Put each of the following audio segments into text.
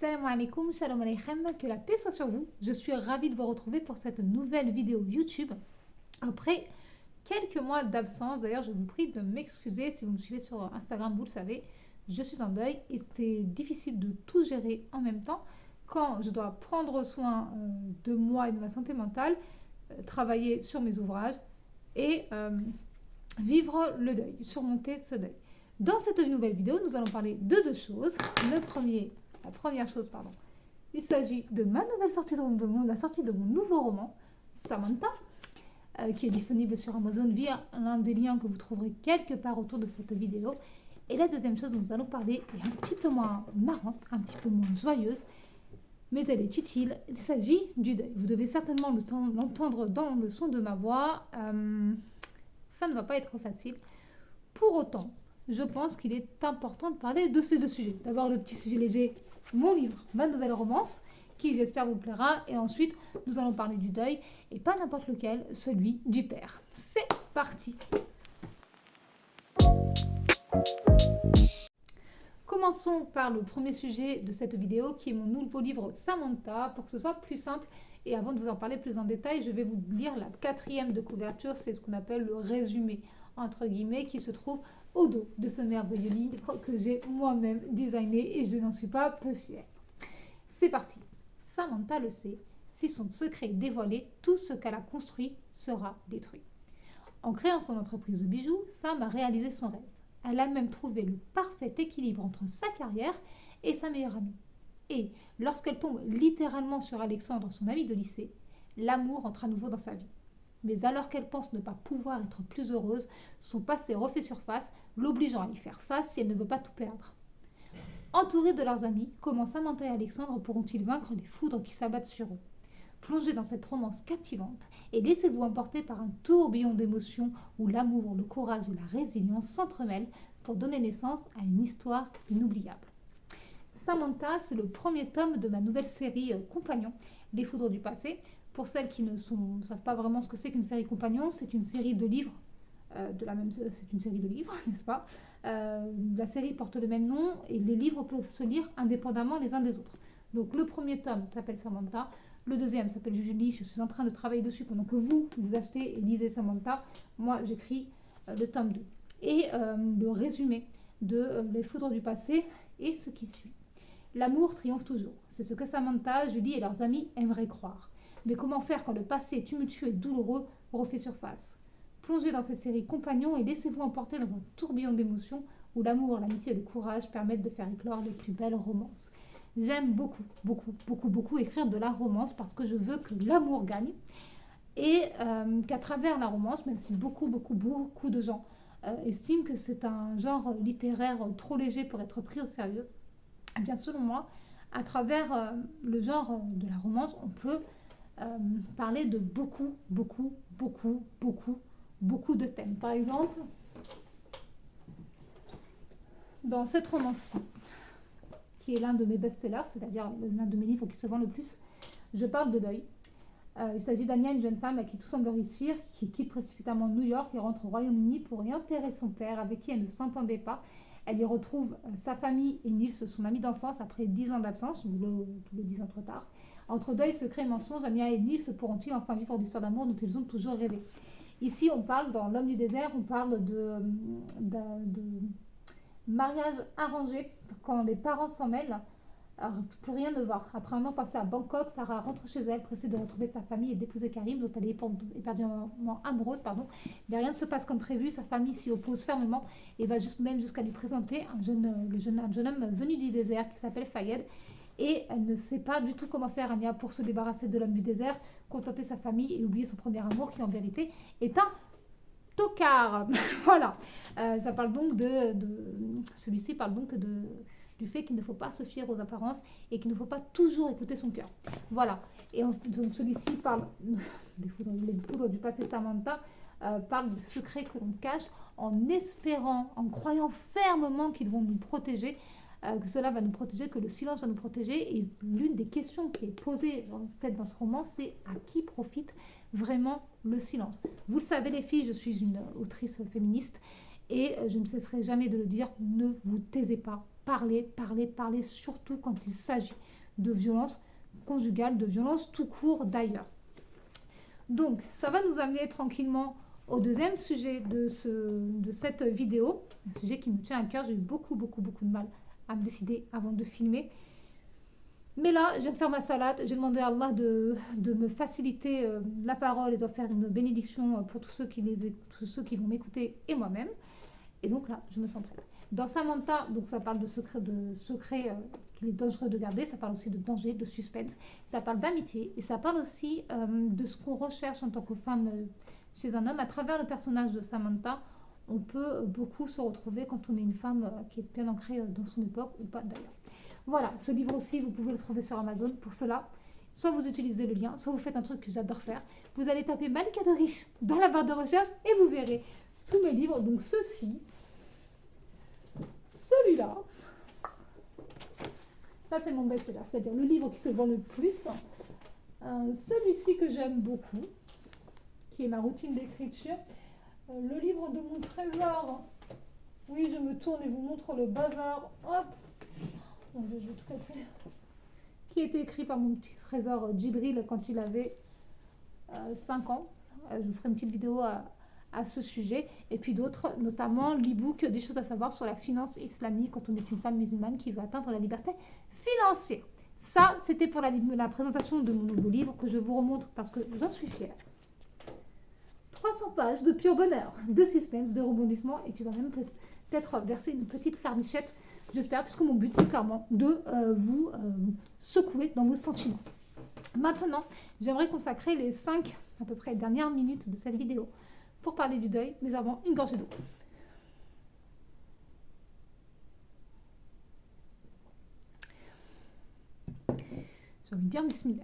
Salam alaikum, shalom aleichem, que la paix soit sur vous. Je suis ravie de vous retrouver pour cette nouvelle vidéo YouTube. Après quelques mois d'absence, d'ailleurs je vous prie de m'excuser si vous me suivez sur Instagram, vous le savez, je suis en deuil et c'est difficile de tout gérer en même temps quand je dois prendre soin de moi et de ma santé mentale, travailler sur mes ouvrages et vivre le deuil, surmonter ce deuil. Dans cette nouvelle vidéo, nous allons parler de deux choses. La première chose, il s'agit de ma nouvelle sortie la sortie de mon nouveau roman, Samantha, qui est disponible sur Amazon via l'un des liens que vous trouverez quelque part autour de cette vidéo. Et la deuxième chose dont nous allons parler est un petit peu moins marrante, un petit peu moins joyeuse, mais elle est utile. Il s'agit du deuil. Vous devez certainement l'entendre dans le son de ma voix. Ça ne va pas être facile. Pour autant, je pense qu'il est important de parler de ces deux sujets. D'abord, le petit sujet léger, mon livre, ma nouvelle romance, qui j'espère vous plaira. Et ensuite, nous allons parler du deuil, et pas n'importe lequel, celui du père. C'est parti! Commençons par le premier sujet de cette vidéo, qui est mon nouveau livre Samantha, pour que ce soit plus simple. Et avant de vous en parler plus en détail, je vais vous lire la 4e de couverture, c'est ce qu'on appelle le résumé, entre guillemets, qui se trouve au dos de ce merveilleux livre que j'ai moi-même designé et je n'en suis pas peu fière. C'est parti. Samantha le sait, si son secret est dévoilé, tout ce qu'elle a construit sera détruit. En créant son entreprise de bijoux, Sam a réalisé son rêve. Elle a même trouvé le parfait équilibre entre sa carrière et sa meilleure amie. Et lorsqu'elle tombe littéralement sur Alexandre, son ami de lycée, l'amour entre à nouveau dans sa vie. Mais alors qu'elle pense ne pas pouvoir être plus heureuse, son passé refait surface, l'obligeant à y faire face si elle ne veut pas tout perdre. Entourés de leurs amis, comment Samantha et Alexandre pourront-ils vaincre les foudres qui s'abattent sur eux? Plongez dans cette romance captivante et laissez-vous emporter par un tourbillon d'émotions où l'amour, le courage et la résilience s'entremêlent pour donner naissance à une histoire inoubliable. Samantha, c'est le premier tome de ma nouvelle série Compagnon, Les foudres du passé. Pour celles qui ne savent pas vraiment ce que c'est qu'une série Compagnon, c'est une série de livres, c'est une série de livres, n'est-ce pas? La série porte le même nom et les livres peuvent se lire indépendamment les uns des autres. Donc le premier tome s'appelle Samantha, le deuxième s'appelle Julie, je suis en train de travailler dessus pendant que vous achetez et lisez Samantha. Moi, j'écris le tome 2. Et le résumé de Les foudres du passé et ce qui suit. L'amour triomphe toujours. C'est ce que Samantha, Julie et leurs amis aimeraient croire. Mais comment faire quand le passé tumultueux et douloureux refait surface? Plongez dans cette série Compagnon et laissez-vous emporter dans un tourbillon d'émotions où l'amour, l'amitié et le courage permettent de faire éclore les plus belles romances. J'aime beaucoup écrire de la romance parce que je veux que l'amour gagne et qu'à travers la romance, même si beaucoup de gens estiment que c'est un genre littéraire trop léger pour être pris au sérieux, eh bien selon moi, à travers le genre de la romance, on peut parler de beaucoup de thèmes. Par exemple, dans cette romance-ci, qui est l'un de mes best-sellers, c'est-à-dire l'un de mes livres qui se vend le plus, je parle de deuil. Il s'agit d'Anya, une jeune femme à qui tout semble réussir, qui quitte précipitamment New York et rentre au Royaume-Uni pour y enterrer son père, avec qui elle ne s'entendait pas. Elle y retrouve sa famille et Nils, son ami d'enfance, après 10 ans d'absence, ou le 10 ans trop tard. Entre deuil, secret et mensonge, Anya et Nils pourront-ils enfin vivre l'histoire d'amour dont ils ont toujours rêvé? Ici, on parle, dans L'homme du désert, on parle de mariage arrangé quand les parents s'en mêlent. Alors, plus rien ne va. Après un an passé à Bangkok, Sarah rentre chez elle, pressée de retrouver sa famille et d'épouser Karim, dont elle est éperdument amoureuse. Mais rien ne se passe comme prévu, sa famille s'y oppose fermement et va même jusqu'à lui présenter un jeune homme venu du désert qui s'appelle Fayed. Et elle ne sait pas du tout comment faire, Anya, pour se débarrasser de l'homme du désert, contenter sa famille et oublier son premier amour qui en vérité est un tocard. Voilà. Ça parle donc celui-ci parle donc du fait qu'il ne faut pas se fier aux apparences et qu'il ne faut pas toujours écouter son cœur. Voilà. Et donc celui-ci parle les foudres du passé. Samantha parle des secrets que l'on cache en espérant, en croyant fermement qu'ils vont nous protéger, que cela va nous protéger, que le silence va nous protéger. Et l'une des questions qui est posée en fait dans ce roman, c'est à qui profite vraiment le silence? Vous le savez les filles, je suis une autrice féministe et je ne cesserai jamais de le dire, ne vous taisez pas parler, surtout quand il s'agit de violence conjugale, de violence tout court d'ailleurs. Donc, ça va nous amener tranquillement au deuxième sujet de cette vidéo, un sujet qui me tient à cœur. J'ai eu beaucoup de mal à me décider avant de filmer. Mais là, je viens de faire ma salade, j'ai demandé à Allah de me faciliter la parole et de faire une bénédiction pour tous ceux qui vont m'écouter et moi-même. Et donc là, je me sens prête. Dans Samantha, donc ça parle de secrets qu'il est dangereux de garder, ça parle aussi de danger, de suspense, ça parle d'amitié et ça parle aussi de ce qu'on recherche en tant que femme chez un homme. À travers le personnage de Samantha, on peut beaucoup se retrouver quand on est une femme qui est bien ancrée dans son époque ou pas d'ailleurs. Voilà, ce livre aussi, vous pouvez le trouver sur Amazon. Pour cela, soit vous utilisez le lien, soit vous faites un truc que j'adore faire. Vous allez taper Malika de Riche dans la barre de recherche et vous verrez tous mes livres. Donc ceci, celui-là, ça c'est mon best-seller, c'est-à-dire le livre qui se vend le plus. Celui-ci que j'aime beaucoup, qui est ma routine d'écriture. Le livre de mon trésor. Oui, je me tourne et vous montre le bazar. Hop. Mon Dieu, je vais tout casser. Qui a été écrit par mon petit trésor Djibril quand il avait 5 ans. Je vous ferai une petite vidéo à ce sujet. Et puis d'autres, notamment l'e-book Des choses à savoir sur la finance islamique quand on est une femme musulmane qui veut atteindre la liberté financière. Ça, c'était pour la présentation de mon nouveau livre que je vous remontre parce que j'en suis fière. 300 pages de pur bonheur, de suspense, de rebondissement et tu vas même peut-être verser une petite larmichette, j'espère, puisque mon but c'est clairement de vous secouer dans vos sentiments. Maintenant, j'aimerais consacrer les 5 à peu près dernières minutes de cette vidéo pour parler du deuil, mais avant une gorgée d'eau. J'ai envie de dire bismillah.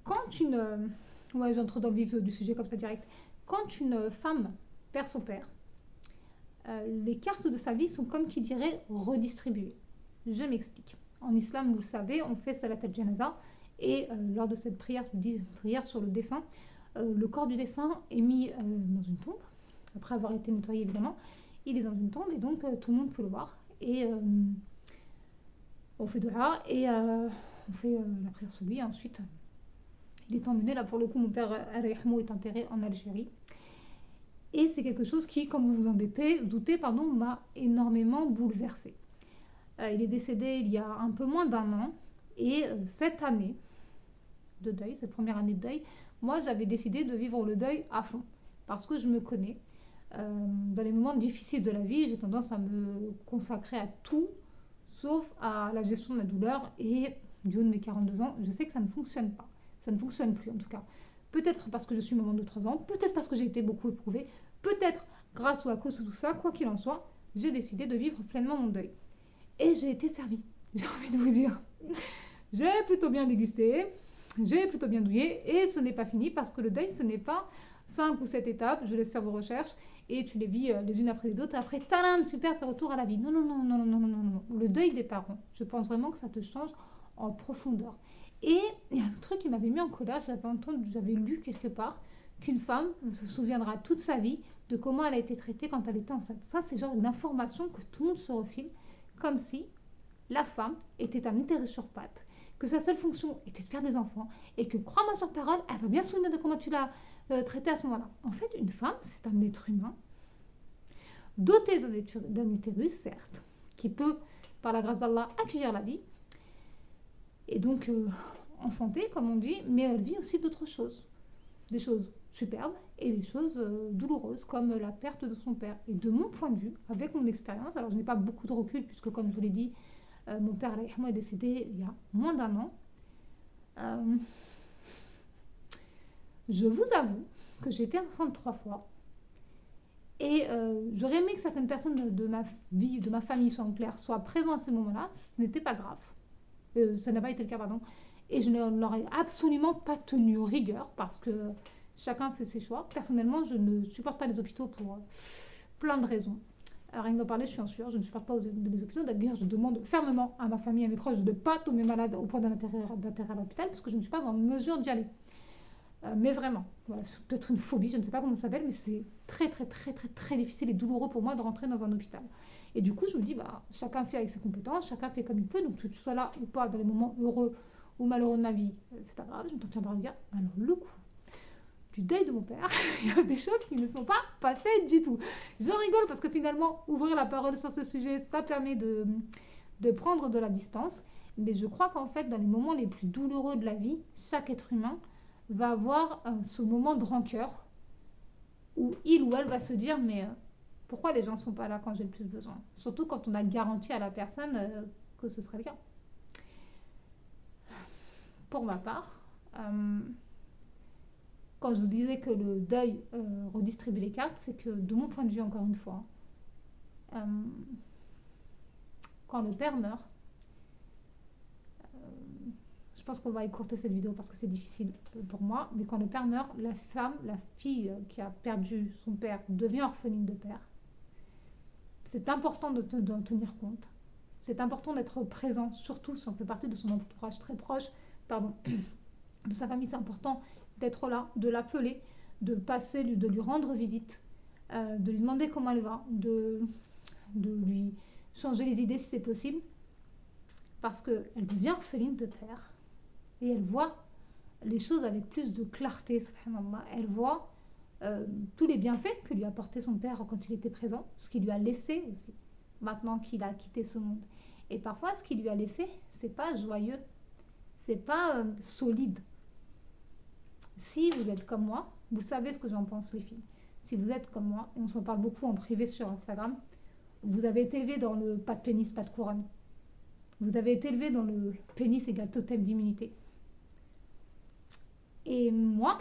Quand une... ouais, j'entre dans le vif du sujet comme ça direct. Quand une femme perd son père, les cartes de sa vie sont comme qui dirait redistribuées. Je m'explique. En islam, vous le savez, on fait salat al-janaza et lors de cette prière sur le défunt, le corps du défunt est mis dans une tombe, après avoir été nettoyé évidemment. Il est dans une tombe et donc tout le monde peut le voir. Et on fait dua et on fait la prière sur lui. Ensuite, il est emmené, là pour le coup, mon père Arayhmo est enterré en Algérie. Et c'est quelque chose qui, comme vous vous en doutez, m'a énormément bouleversée. Il est décédé il y a un peu moins d'un an. Et cette année de deuil, cette première année de deuil, moi j'avais décidé de vivre le deuil à fond. Parce que je me connais. Dans les moments difficiles de la vie, j'ai tendance à me consacrer à tout, sauf à la gestion de ma douleur. Et du haut de mes 42 ans, je sais que ça ne fonctionne pas. Ça ne fonctionne plus en tout cas. Peut-être parce que je suis maman de 3 ans, peut-être parce que j'ai été beaucoup éprouvée, peut-être grâce ou à cause de tout ça, quoi qu'il en soit, j'ai décidé de vivre pleinement mon deuil. Et j'ai été servie, j'ai envie de vous dire. J'ai plutôt bien dégusté, j'ai plutôt bien douillé, et ce n'est pas fini parce que le deuil, ce n'est pas 5 ou 7 étapes, je laisse faire vos recherches, et tu les vis les unes après les autres, et après, tadam, super, c'est retour à la vie. Non, non, non, non, non, non, non, non. Le deuil des parents, je pense vraiment que ça te change en profondeur. Et il y a un truc qui m'avait mis en colère, j'avais lu quelque part qu'une femme se souviendra toute sa vie de comment elle a été traitée quand elle était enceinte. Ça, c'est genre une information que tout le monde se refile, comme si la femme était un utérus sur pattes, que sa seule fonction était de faire des enfants, et que, crois-moi sur parole, elle va bien se souvenir de comment tu l'as traitée à ce moment-là. En fait, une femme, c'est un être humain, doté d'un utérus, certes, qui peut, par la grâce d'Allah, accueillir la vie, et donc enfantée, comme on dit, mais elle vit aussi d'autres choses. Des choses superbes et des choses douloureuses, comme la perte de son père. Et de mon point de vue, avec mon expérience, alors je n'ai pas beaucoup de recul, puisque comme je vous l'ai dit, mon père est décédé il y a moins d'un an. Je vous avoue que j'ai été enceinte 3 fois. Et j'aurais aimé que certaines personnes de ma vie, de ma famille, soient en clair, soient présentes à ce moment-là. Ce n'était pas grave. Ça n'a pas été le cas, pardon. Et je ne leur ai absolument pas tenu rigueur parce que chacun fait ses choix. Personnellement, je ne supporte pas les hôpitaux pour plein de raisons. Rien que d'en parler, je suis en sueur. Je ne supporte pas les hôpitaux. D'ailleurs, je demande fermement à ma famille, à mes proches de ne pas tomber malade au point d'atterrir à l'hôpital parce que je ne suis pas en mesure d'y aller. Mais vraiment, voilà, c'est peut-être une phobie, je ne sais pas comment ça s'appelle, mais c'est très, très, très, très, très difficile et douloureux pour moi de rentrer dans un hôpital. Et du coup, je me dis, bah, chacun fait avec ses compétences, chacun fait comme il peut, donc que tu sois là ou pas, dans les moments heureux ou malheureux de ma vie, c'est pas grave, je ne t'en tiens pas rigueur. Alors, le coup du deuil de mon père, il y a des choses qui ne sont pas passées du tout. Je rigole parce que finalement, ouvrir la parole sur ce sujet, ça permet de prendre de la distance. Mais je crois qu'en fait, dans les moments les plus douloureux de la vie, chaque être humain va avoir ce moment de rancœur où il ou elle va se dire mais pourquoi les gens ne sont pas là quand j'ai le plus besoin? Surtout quand on a garanti à la personne que ce serait le cas. Pour ma part, quand je vous disais que le deuil redistribue les cartes, c'est que de mon point de vue, encore une fois, quand le père meurt, je pense qu'on va écourter cette vidéo parce que c'est difficile pour moi, mais quand le père meurt, la femme, la fille qui a perdu son père devient orpheline de père. C'est important d'en tenir compte. C'est important d'être présent, surtout si on fait partie de son entourage très proche, de sa famille. C'est important d'être là, de l'appeler, de passer, de lui rendre visite, de lui demander comment elle va, de lui changer les idées si c'est possible, parce qu'elle devient orpheline de père et elle voit les choses avec plus de clarté, subhanallah. Elle voit tous les bienfaits que lui a apporté son père quand il était présent, ce qu'il lui a laissé aussi, maintenant qu'il a quitté ce monde. Et parfois, ce qu'il lui a laissé, c'est pas joyeux, c'est pas solide. Si vous êtes comme moi, vous savez ce que j'en pense, les filles. Si vous êtes comme moi, et on s'en parle beaucoup en privé sur Instagram, vous avez été élevé dans le pas de pénis, pas de couronne. Vous avez été élevé dans le pénis égale totem d'immunité. Et moi,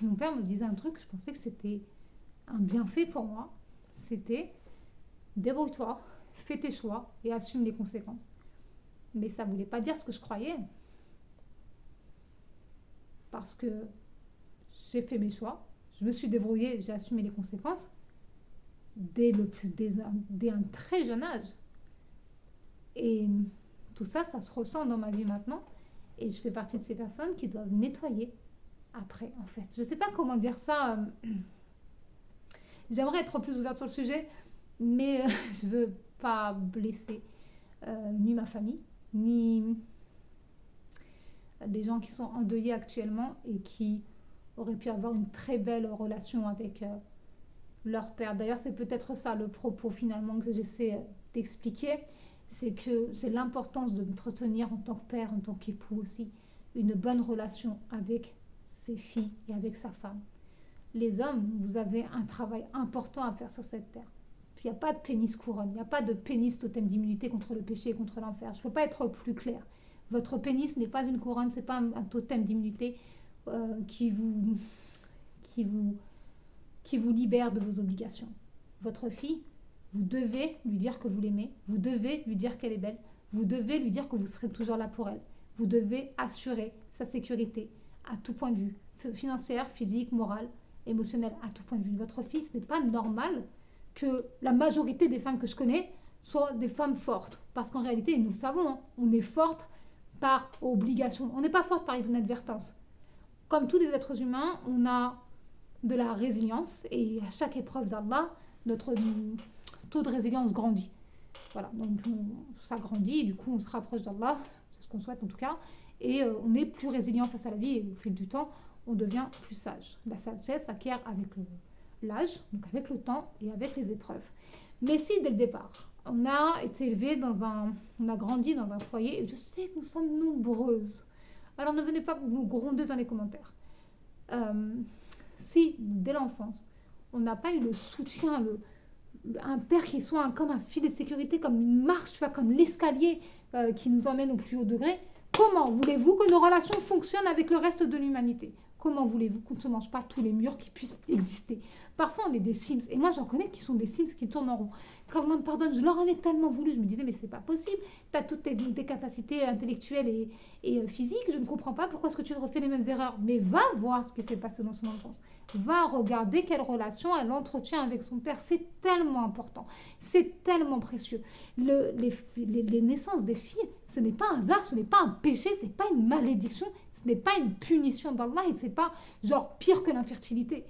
mon père me disait un truc, je pensais que c'était un bienfait pour moi. C'était débrouille-toi, fais tes choix et assume les conséquences. Mais ça ne voulait pas dire ce que je croyais. Parce que j'ai fait mes choix, je me suis débrouillée, j'ai assumé les conséquences dès un très jeune âge. Et tout ça, ça se ressent dans ma vie maintenant. Et je fais partie de ces personnes qui doivent nettoyer après, en fait. Je ne sais pas comment dire ça. J'aimerais être plus ouverte sur le sujet, mais je ne veux pas blesser ni ma famille, ni des gens qui sont endeuillés actuellement et qui auraient pu avoir une très belle relation avec leur père. D'ailleurs, c'est peut-être ça le propos finalement que j'essaie d'expliquer. C'est que c'est l'importance de entretenir en tant que père, en tant qu'époux aussi, une bonne relation avec ses filles et avec sa femme. Les hommes, vous avez un travail important à faire sur cette terre. Il n'y a pas de pénis couronne, il n'y a pas de pénis totem d'immunité contre le péché et contre l'enfer. Je ne peux pas être plus claire. Votre pénis n'est pas une couronne, ce n'est pas un totem d'immunité qui vous libère de vos obligations. Votre fille, vous devez lui dire que vous l'aimez, vous devez lui dire qu'elle est belle, vous devez lui dire que vous serez toujours là pour elle. Vous devez assurer sa sécurité à tout point de vue, financière, physique, morale, émotionnelle, à tout point de vue. Votre fille, ce n'est pas normal que la majorité des femmes que je connais soient des femmes fortes. Parce qu'en réalité, nous savons, hein, on est forte par obligation. On n'est pas forte par inadvertance. Comme tous les êtres humains, on a de la résilience et à chaque épreuve d'Allah, notre taux de résilience grandit. Voilà, donc ça grandit et du coup on se rapproche d'Allah, c'est ce qu'on souhaite en tout cas, et on est plus résilient face à la vie et au fil du temps, on devient plus sage. La sagesse s'acquiert avec l'âge, donc avec le temps et avec les épreuves. Mais si dès le départ, on a été élevé on a grandi dans un foyer, et je sais que nous sommes nombreuses, alors ne venez pas nous gronder dans les commentaires. Si dès l'enfance, on n'a pas eu le soutien, un père qui soit comme un filet de sécurité, comme une marche, tu vois, comme l'escalier qui nous emmène au plus haut degré, comment voulez-vous que nos relations fonctionnent avec le reste de l'humanité? Comment voulez-vous qu'on ne se mange pas tous les murs qui puissent exister? Parfois, on est des Sims. Et moi, j'en connais qui sont des Sims qui tournent en rond. Quand on me pardonne, je leur en ai tellement voulu. Je me disais, mais c'est pas possible. Tu as toutes tes capacités intellectuelles et physiques. Je ne comprends pas pourquoi est-ce que tu refais les mêmes erreurs. Mais va voir ce qui s'est passé dans son enfance. Va regarder quelle relation elle entretient avec son père. C'est tellement important. C'est tellement précieux. Les naissances des filles, ce n'est pas un hasard, ce n'est pas un péché, ce n'est pas une malédiction. Ce n'est pas une punition d'Allah et c'est pas genre pire que l'infertilité.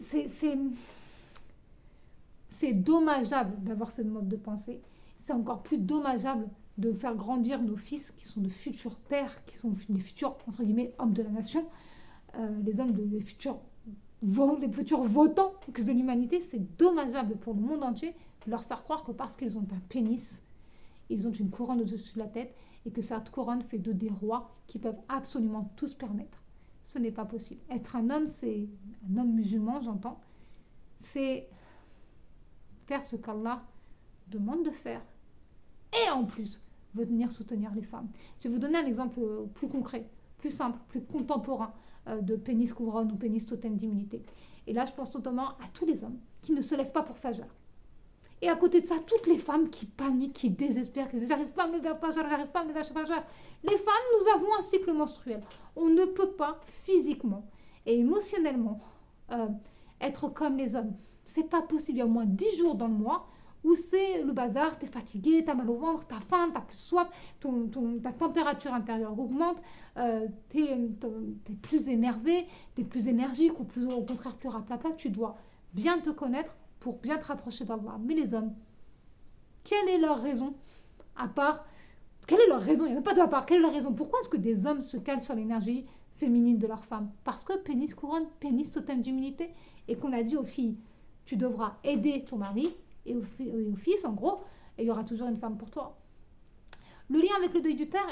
C'est dommageable d'avoir ce mode de pensée. C'est encore plus dommageable de faire grandir nos fils qui sont de futurs pères, qui sont les futurs, entre guillemets, hommes de la nation, les futurs votants de l'humanité. C'est dommageable pour le monde entier de leur faire croire que parce qu'ils ont un pénis, ils ont une couronne au-dessus de la tête et que cette couronne fait d'eux des rois qui peuvent absolument tout se permettre. Ce n'est pas possible. Être un homme, c'est un homme musulman, j'entends, c'est faire ce qu'Allah demande de faire. Et en plus, venir soutenir les femmes. Je vais vous donner un exemple plus concret, plus simple, plus contemporain de pénis couronne ou pénis totem d'immunité. Et là, je pense notamment à tous les hommes qui ne se lèvent pas pour Fajr. Et à côté de ça, toutes les femmes qui paniquent, qui désespèrent, qui disent « j'arrive pas à me lever à Fajr, j'arrive pas à me lever à Fajr ». Les femmes, nous avons un cycle menstruel. On ne peut pas physiquement et émotionnellement être comme les hommes. C'est pas possible. Il y a au moins 10 jours dans le mois où c'est le bazar, t'es fatigué, t'as mal au ventre, t'as faim, t'as plus soif, ta température intérieure augmente, t'es plus énervé, t'es plus énergique ou plus, au contraire plus raplapla. Tu dois bien te connaître pour bien te rapprocher d'Allah. Mais les hommes, quelle est leur raison? À part, quelle est leur raison? Il n'y a même pas de à part. Quelle est leur raison? Pourquoi est-ce que des hommes se calent sur l'énergie féminine de leurs femmes? Parce que pénis couronne, pénis totem d'immunité, et qu'on a dit aux filles, tu devras aider ton mari, et aux fils, en gros, et il y aura toujours une femme pour toi. Le lien avec le deuil du père,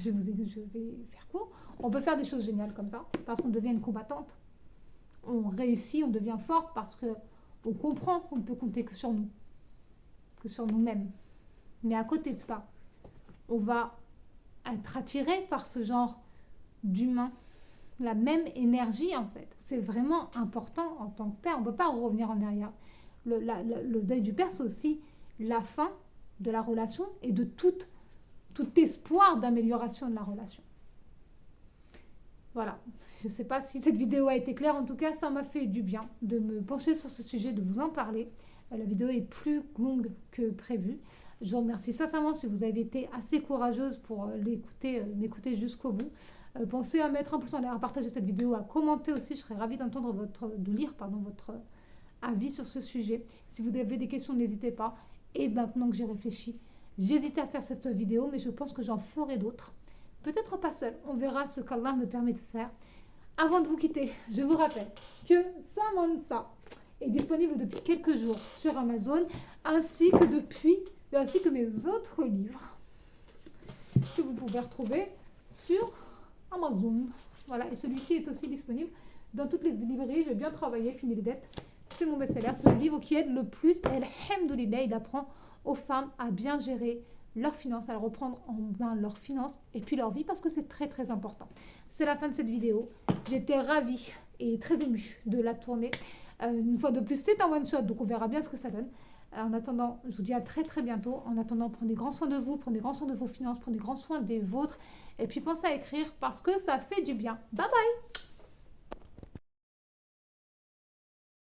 je vais faire court. On peut faire des choses géniales comme ça, parce qu'on devient une combattante. On réussit, on devient forte, parce qu'on comprend qu'on ne peut compter que sur nous, que sur nous-mêmes. Mais à côté de ça, on va être attiré par ce genre d'humain, la même énergie en fait. C'est vraiment important en tant que père, on ne peut pas revenir en arrière. Le deuil du père, c'est aussi la fin de la relation et de tout espoir d'amélioration de la relation. Voilà, je ne sais pas si cette vidéo a été claire, en tout cas ça m'a fait du bien de me pencher sur ce sujet, de vous en parler. La vidéo est plus longue que prévu. Je vous remercie sincèrement si vous avez été assez courageuse pour m'écouter jusqu'au bout. Pensez à mettre un pouce en l'air, à partager cette vidéo, à commenter aussi, je serais ravie d'entendre de lire votre avis sur ce sujet. Si vous avez des questions, n'hésitez pas. Et maintenant que j'ai réfléchi, j'hésite à faire cette vidéo, mais je pense que j'en ferai d'autres. Peut-être pas seule, on verra ce qu'Allah me permet de faire. Avant de vous quitter, je vous rappelle que Samantha est disponible depuis quelques jours sur Amazon, ainsi que mes autres livres que vous pouvez retrouver sur Amazon. Voilà, et celui-ci est aussi disponible dans toutes les librairies. J'ai bien travaillé, fini les dettes. C'est mon best-seller, c'est le livre qui aide le plus. Alhamdoulilah, il apprend aux femmes à bien gérer leurs finances, à reprendre en main leurs finances et puis leur vie, parce que c'est très très important. C'est la fin de cette vidéo. J'étais ravie et très émue de la tourner. Une fois de plus, c'est un one-shot, donc on verra bien ce que ça donne. En attendant, je vous dis à très très bientôt. En attendant, prenez grand soin de vous, prenez grand soin de vos finances, prenez grand soin des vôtres. Et puis pensez à écrire parce que ça fait du bien. Bye bye!